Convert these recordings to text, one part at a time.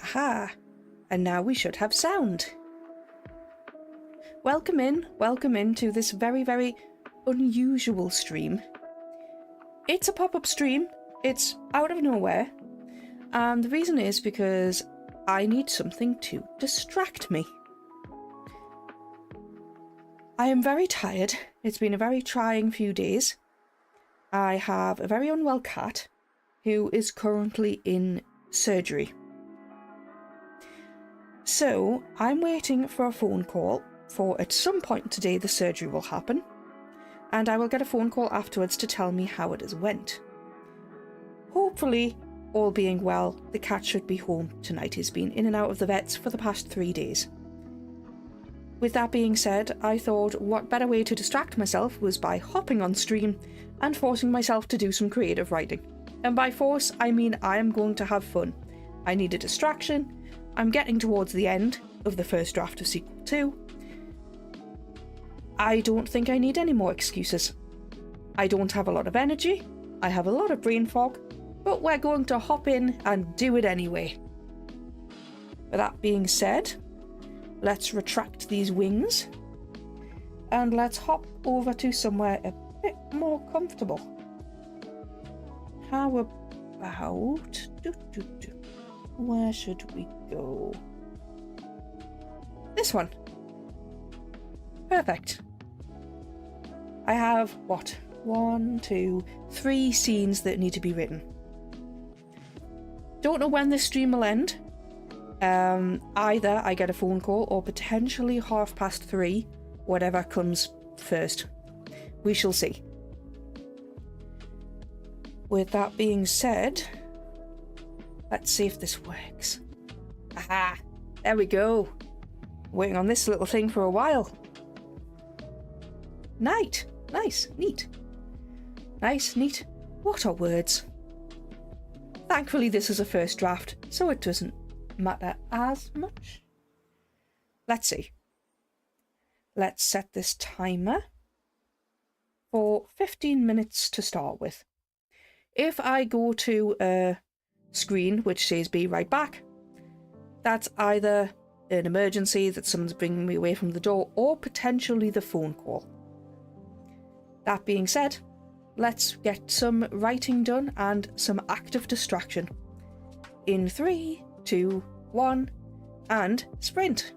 Aha! And now we should have sound. Welcome in to this very, very unusual stream. It's a pop-up stream. It's out of nowhere. And the reason is because I need something to distract me. I am very tired. It's been a very trying few days. I have a very unwell cat who is currently in surgery. So I'm waiting for a phone call for at some point today the surgery will happen, and I will get a phone call afterwards to tell me how it has went. Hopefully, all being well, the cat should be home tonight. He's been in and out of the vets for the past 3 days. With that being said, I thought what better way to distract myself was by hopping on stream and forcing myself to do some creative writing. And by force, I mean I am going to have fun. I need a distraction. I'm getting towards the end of the first draft of Sequel 2. I don't think I need any more excuses. I don't have a lot of energy. I have a lot of brain fog. But we're going to hop in and do it anyway. With that being said, let's retract these wings and let's hop over to somewhere a bit more comfortable. How about... Where should we go? This one. Perfect. I have, what? 1, 2, 3 scenes that need to be written. Don't know when this stream will end. Either I get a phone call or potentially 3:30, whatever comes first. We shall see. With that being said, let's see if this works. Aha! There we go. Waiting on this little thing for a while. Night. Nice. Neat. Nice. Neat. What are words? Thankfully this is a first draft, so it doesn't matter as much. Let's see. Let's set this timer for 15 minutes to start with. If I go to a screen which says be right back, that's either an emergency that someone's bringing me away from the door or potentially the phone call. That being said, let's get some writing done and some active distraction. In 3, 2, 1, and sprint.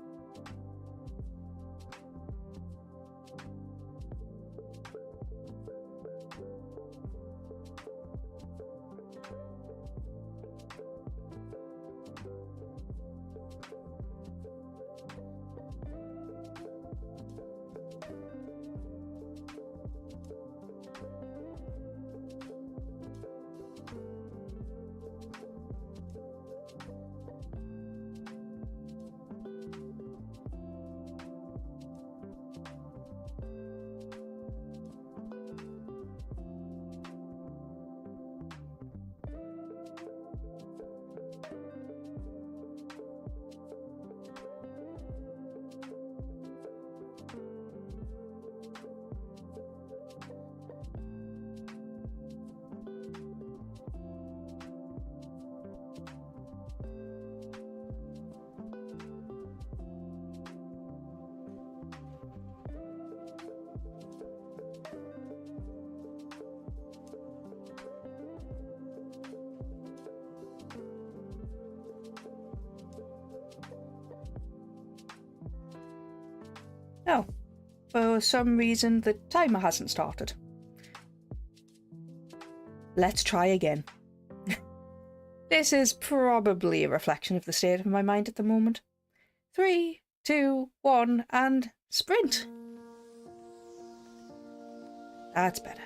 No, for some reason the timer hasn't started. Let's try again. This is probably a reflection of the state of my mind at the moment. 3, 2, 1, and sprint. That's better.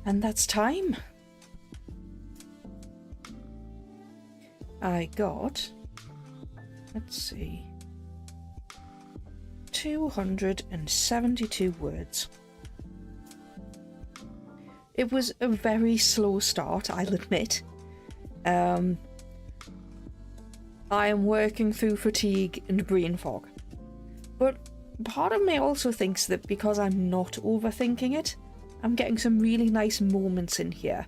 And that's time. I got, let's see, 272 words. It was a very slow start, I'll admit. I am working through fatigue and brain fog. But part of me also thinks that because I'm not overthinking it, I'm getting some really nice moments in here.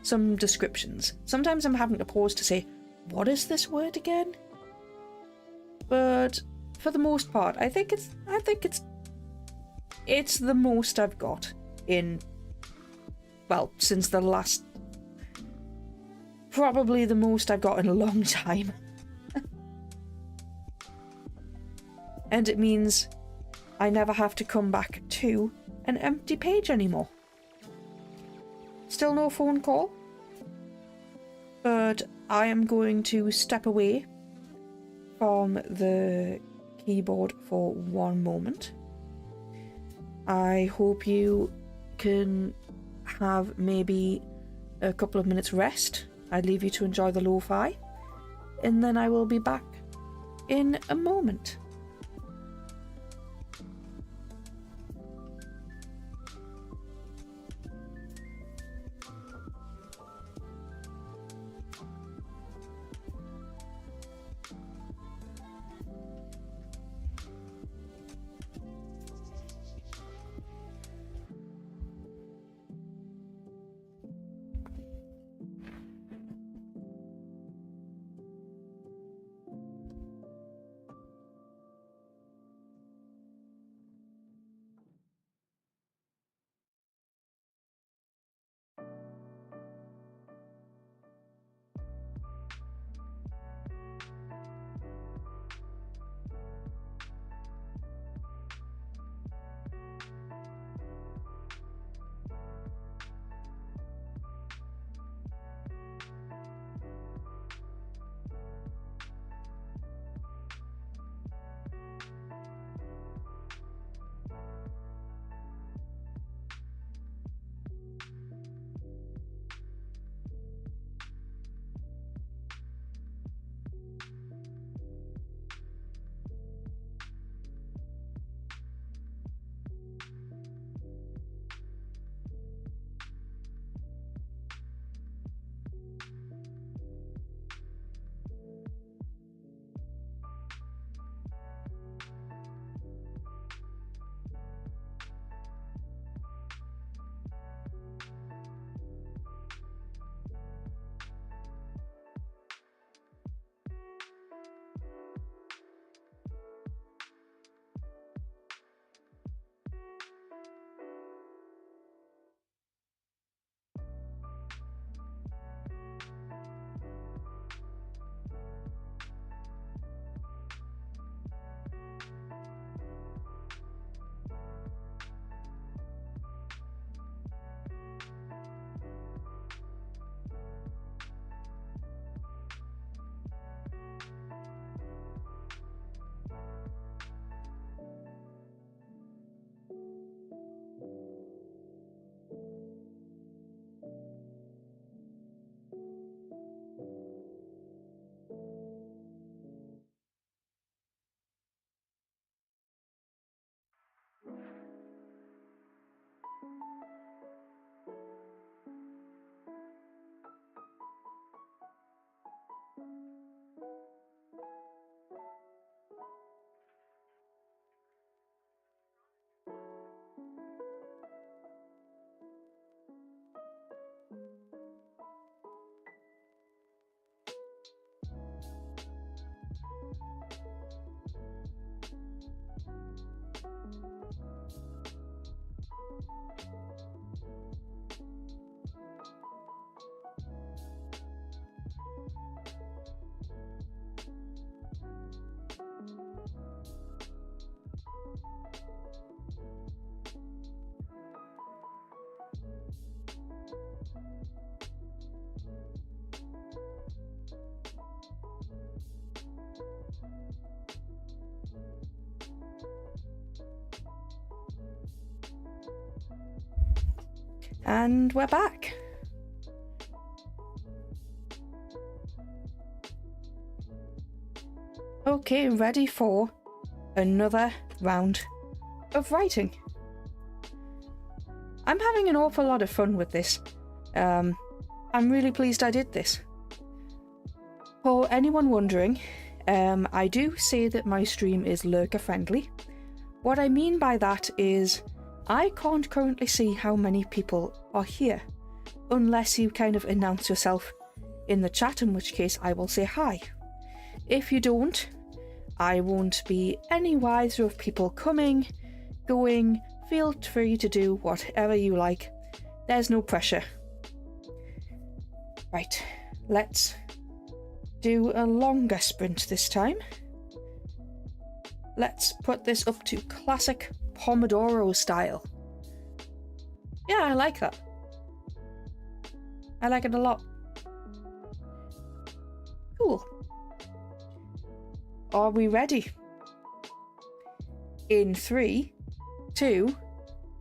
Some descriptions. Sometimes I'm having to pause to say, what is this word again? But for the most part, I think it's the most I've got in, well, since the last, probably the most I've got in a long time. And it means I never have to come back to an empty page anymore. Still no phone call, but I am going to step away from the keyboard for one moment. I hope you can have maybe a couple of minutes rest. I'd leave you to enjoy the lo-fi, and then I will be back in a moment. And we're back. Okay, ready for another round of writing. I'm having an awful lot of fun with this. I'm really pleased I did this. For anyone wondering, I do say that my stream is lurker friendly. What I mean by that is I can't currently see how many people are here, unless you kind of announce yourself in the chat, in which case I will say hi. If you don't, I won't be any wiser of people coming, going. Feel free to do whatever you like. There's no pressure. Right, let's do a longer sprint this time. Let's put this up to classic Pomodoro style. Yeah, I like that. I like it a lot. Cool. Are we ready? In 3, 2,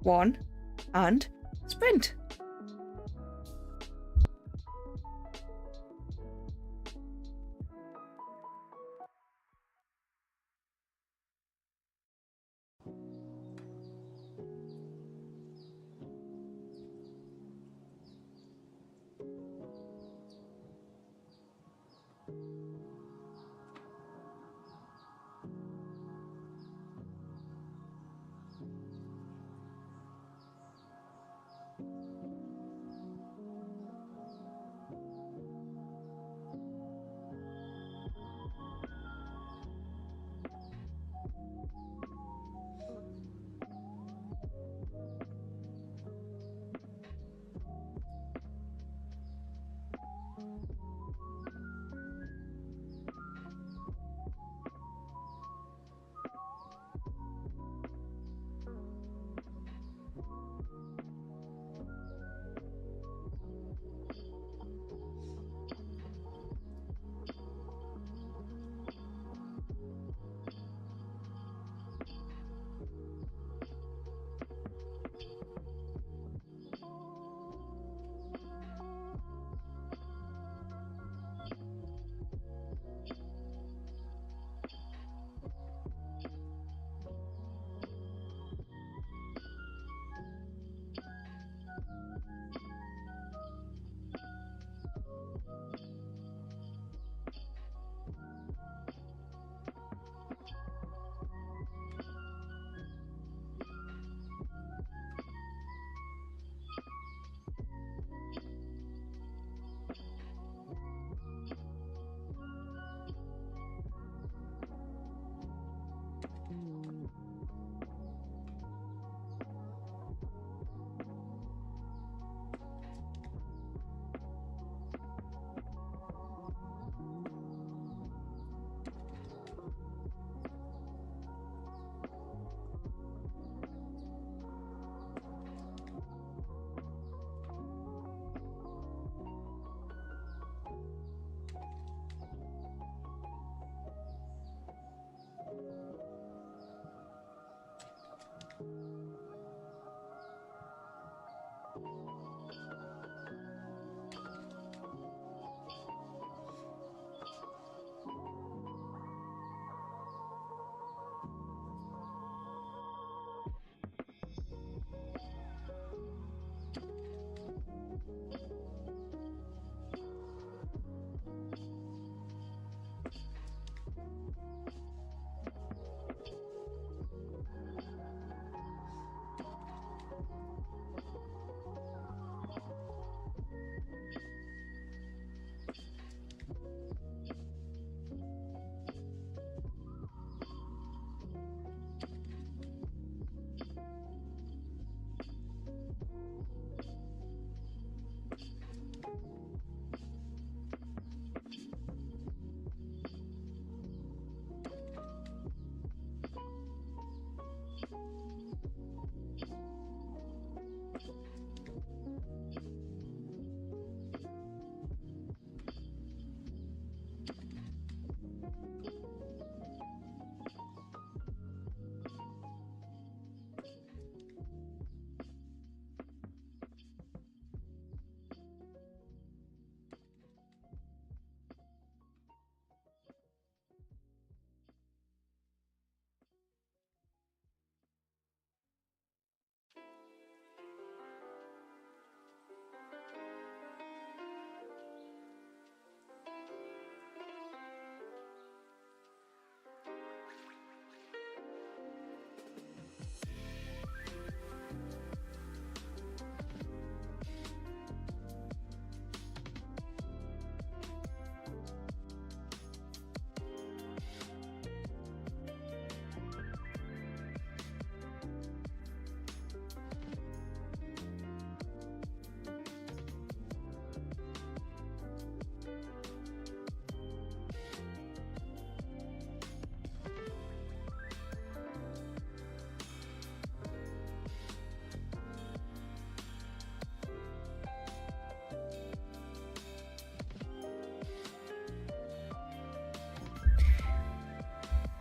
1, and sprint.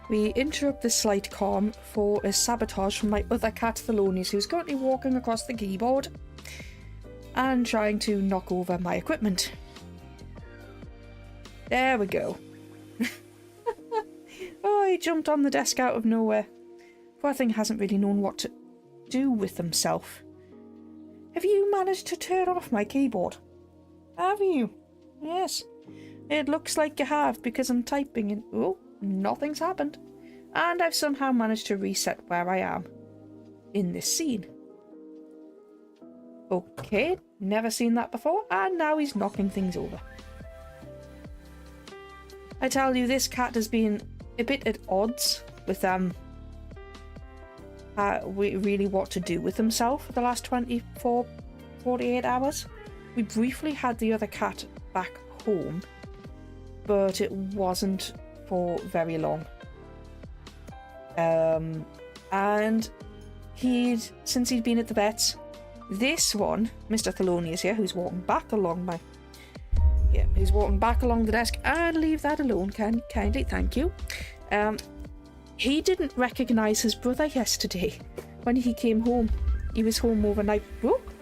we interrupt this slight calm for a sabotage from my other cat Thelonious, who's currently walking across the keyboard and trying to knock over my equipment. There we go. Oh, he jumped on the desk out of nowhere. Poor thing hasn't really known what to do with himself. Have you managed to turn off my keyboard? Have you? Yes. It looks like you have, because I'm typing and oh, nothing's happened. And I've somehow managed to reset where I am in this scene. Okay, never seen that before, and now he's knocking things over. I tell you, this cat has been a bit at odds with really what to do with himself for the last 48 hours. We briefly had the other cat back home, but it wasn't for very long. And since he'd been at the vets, this one, Mr. Thelonious here, who's walking back along he's walking back along the desk, and leave that alone, kindly, thank you. He didn't recognise his brother yesterday when he came home. He was home overnight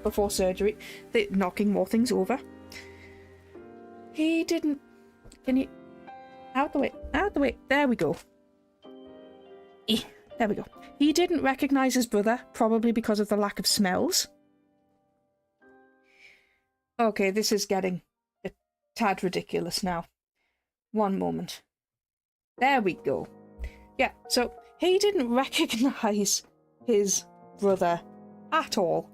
before surgery, knocking more things over. He didn't... Can you... Out the way, there we go. There we go. He didn't recognise his brother, probably because of the lack of smells. Okay, this is getting a tad ridiculous now. One moment. There we go. Yeah, so he didn't recognise his brother at all.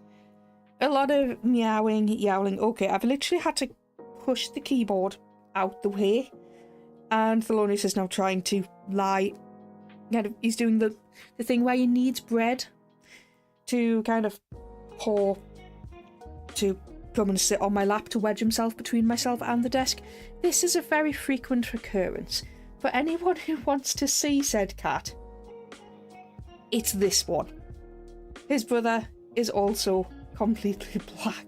A lot of meowing, yowling. Okay, I've literally had to push the keyboard out the way, and Thelonious is now trying to lie. He's doing the thing where he needs bread to kind of pour, to come and sit on my lap to wedge himself between myself and the desk. This is a very frequent recurrence. For anyone who wants to see said cat, it's this one. His brother is also completely black.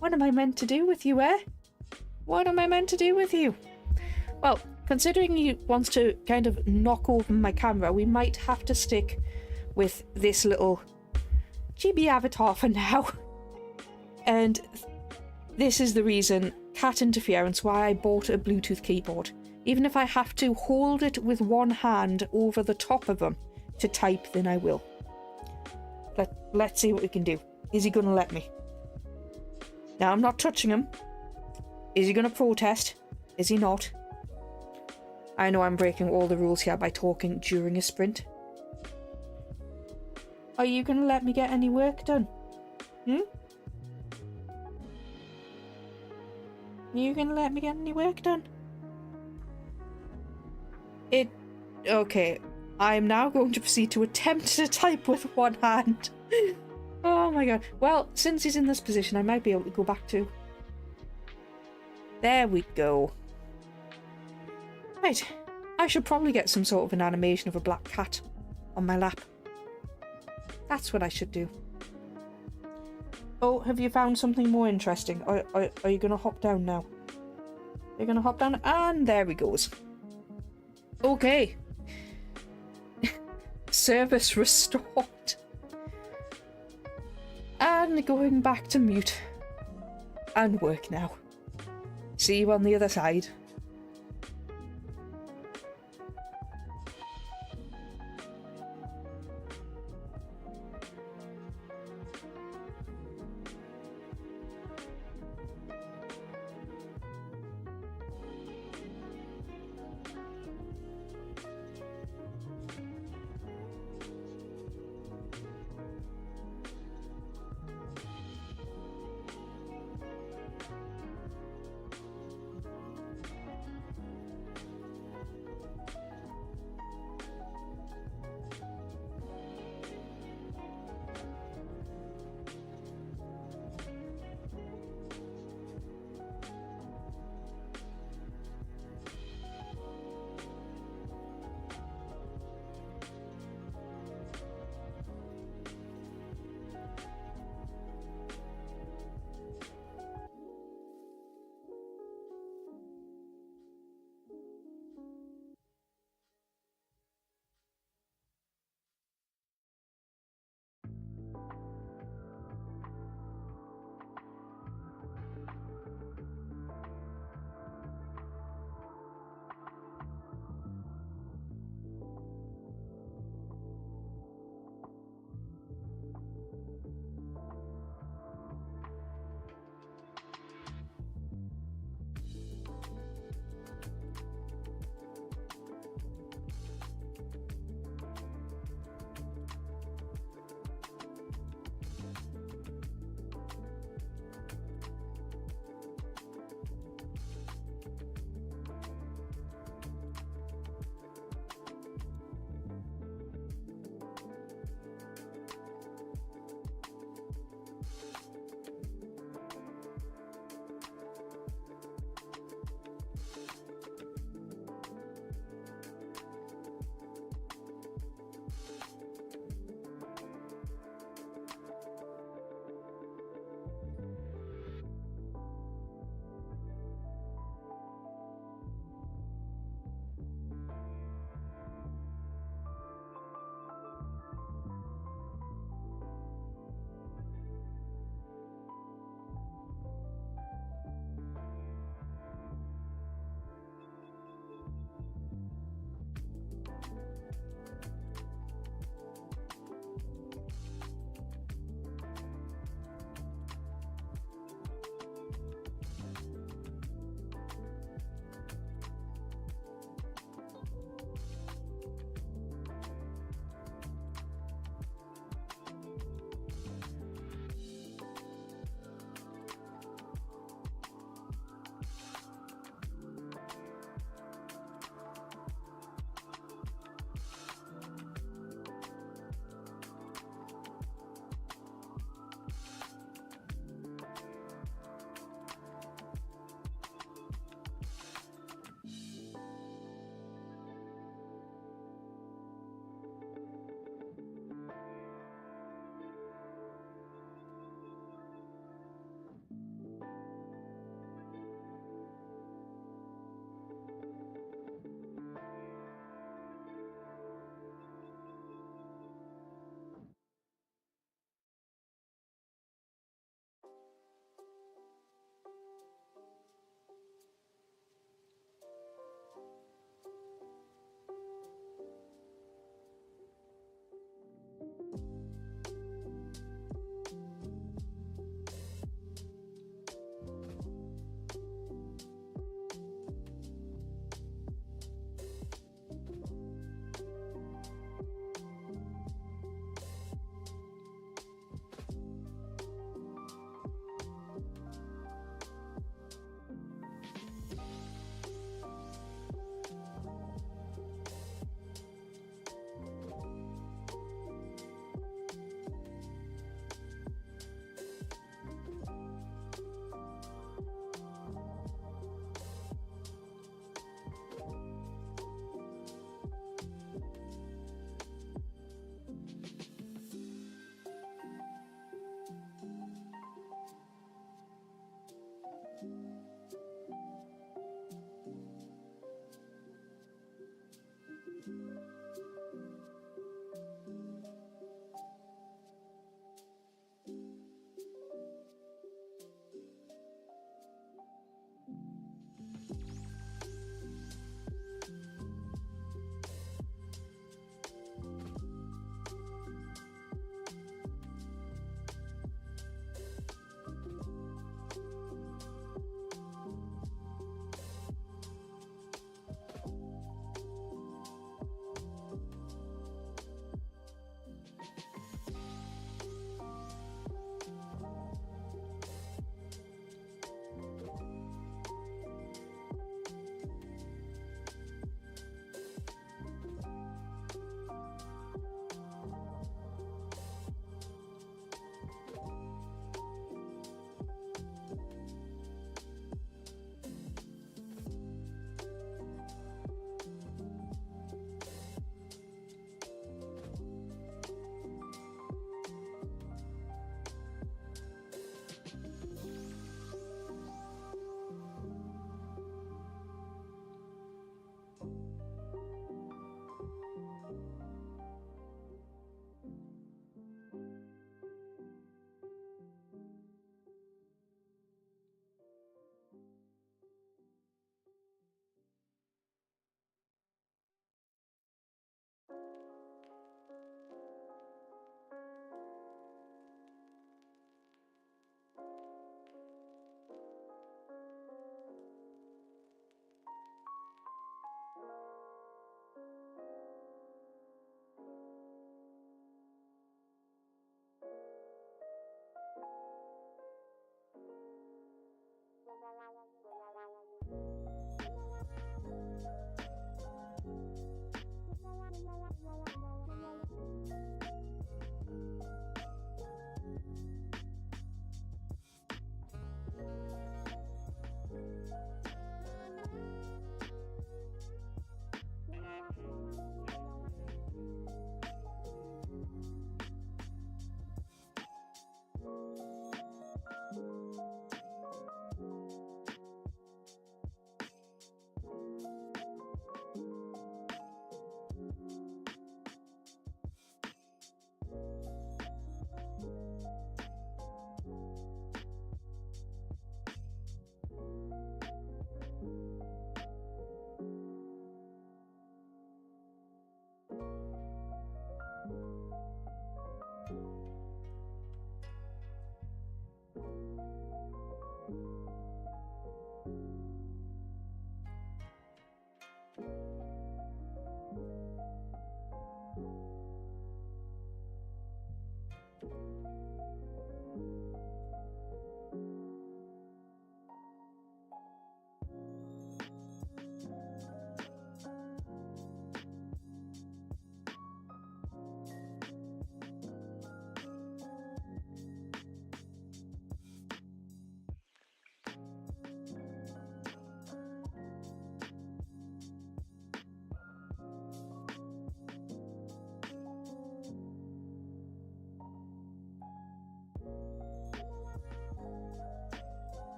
What am I meant to do with you, eh? What am I meant to do with you? Well, considering he wants to kind of knock over my camera, we might have to stick with this little chibi avatar for now. And this is the reason, cat interference, why I bought a Bluetooth keyboard. Even if I have to hold it with one hand over the top of them to type, then I will. Let's see what we can do. Is he going to let me? Now, I'm not touching him. Is he going to protest? Is he not? I know I'm breaking all the rules here by talking during a sprint. Are you going to let me get any work done? Are you going to let me get any work done? Okay, I'm now going to proceed to attempt to type with one hand. Oh my god. Well, since he's in this position, I might be able to go back to... There we go. Right, I should probably get some sort of an animation of a black cat on my lap. That's what I should do. Oh, have you found something more interesting? Are you going to hop down now? You're going to hop down, and there he goes. Okay. Service restored. And going back to mute. And work now. See you on the other side.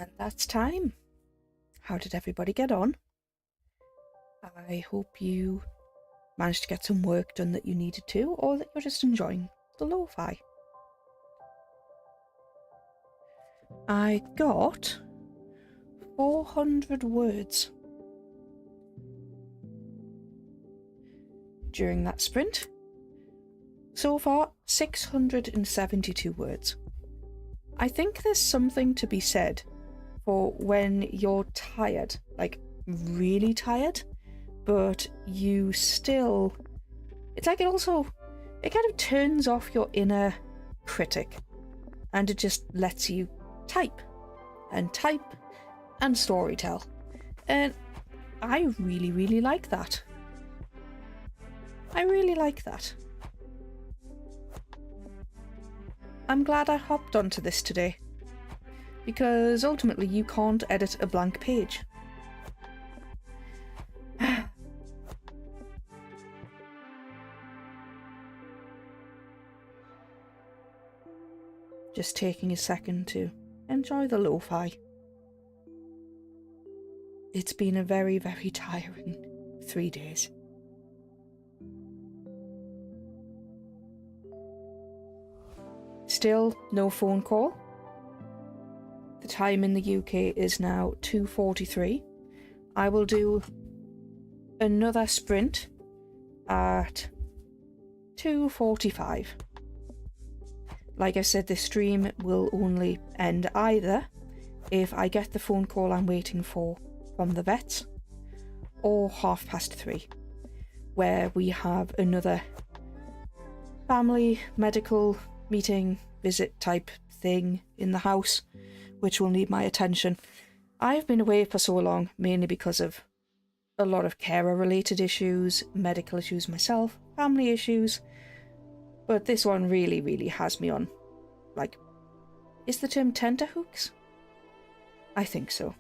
And that's time. How did everybody get on? I hope you managed to get some work done that you needed to, or that you're just enjoying the lo-fi. I got 400 words during that sprint. So far, 672 words. I think there's something to be said for when you're tired, like really tired, but you still... It's like it kind of turns off your inner critic, and it just lets you type and storytell. And I really, really like that. I really like that. I'm glad I hopped onto this today, because ultimately you can't edit a blank page. Just taking a second to enjoy the lo-fi. It's been a very, very tiring 3 days. Still no phone call. The time in the UK is now 2:43. I will do another sprint at 2:45. Like I said, this stream will only end either if I get the phone call I'm waiting for from the vets, or 3:30, where we have another family medical meeting visit type thing in the house, which will need my attention. I've been away for so long, mainly because of a lot of carer related issues, medical issues myself, family issues, but this one really, really has me on, like, is the term tenterhooks? I think so.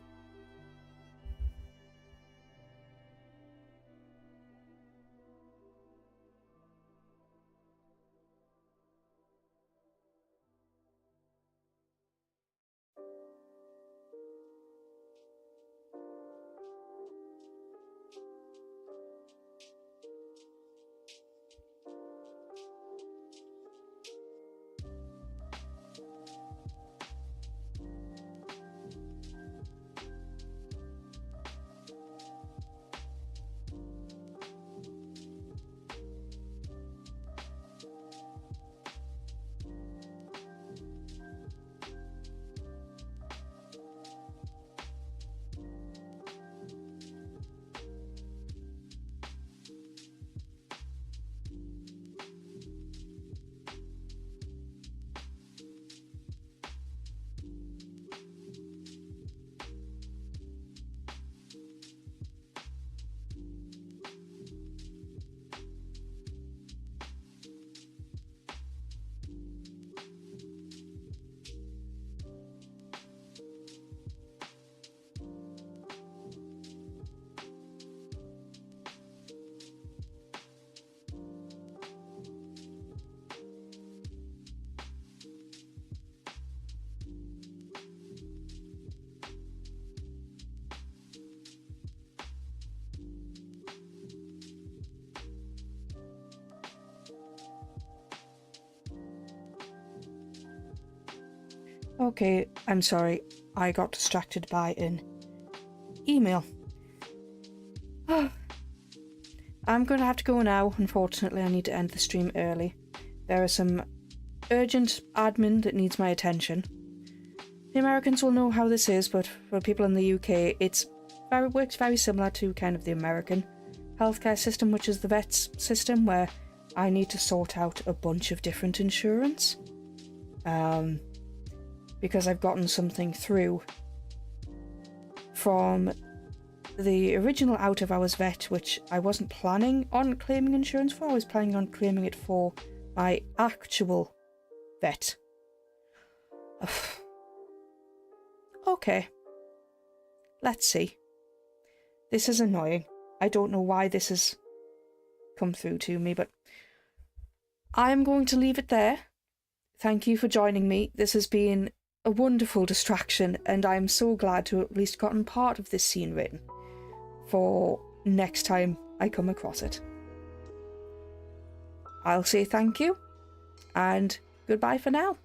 Okay, I'm sorry. I got distracted by an email. I'm going to have to go now. Unfortunately, I need to end the stream early. There is some urgent admin that needs my attention. The Americans will know how this is, but for people in the UK, it works very similar to kind of the American healthcare system, which is the vets system, where I need to sort out a bunch of different insurance. Because I've gotten something through from the original out of hours vet, which I wasn't planning on claiming insurance for. I was planning on claiming it for my actual vet. Okay. Let's see. This is annoying. I don't know why this has come through to me, but I'm going to leave it there. Thank you for joining me. This has been a wonderful distraction, and I'm so glad to have at least gotten part of this scene written for next time I come across it. I'll say thank you, and goodbye for now.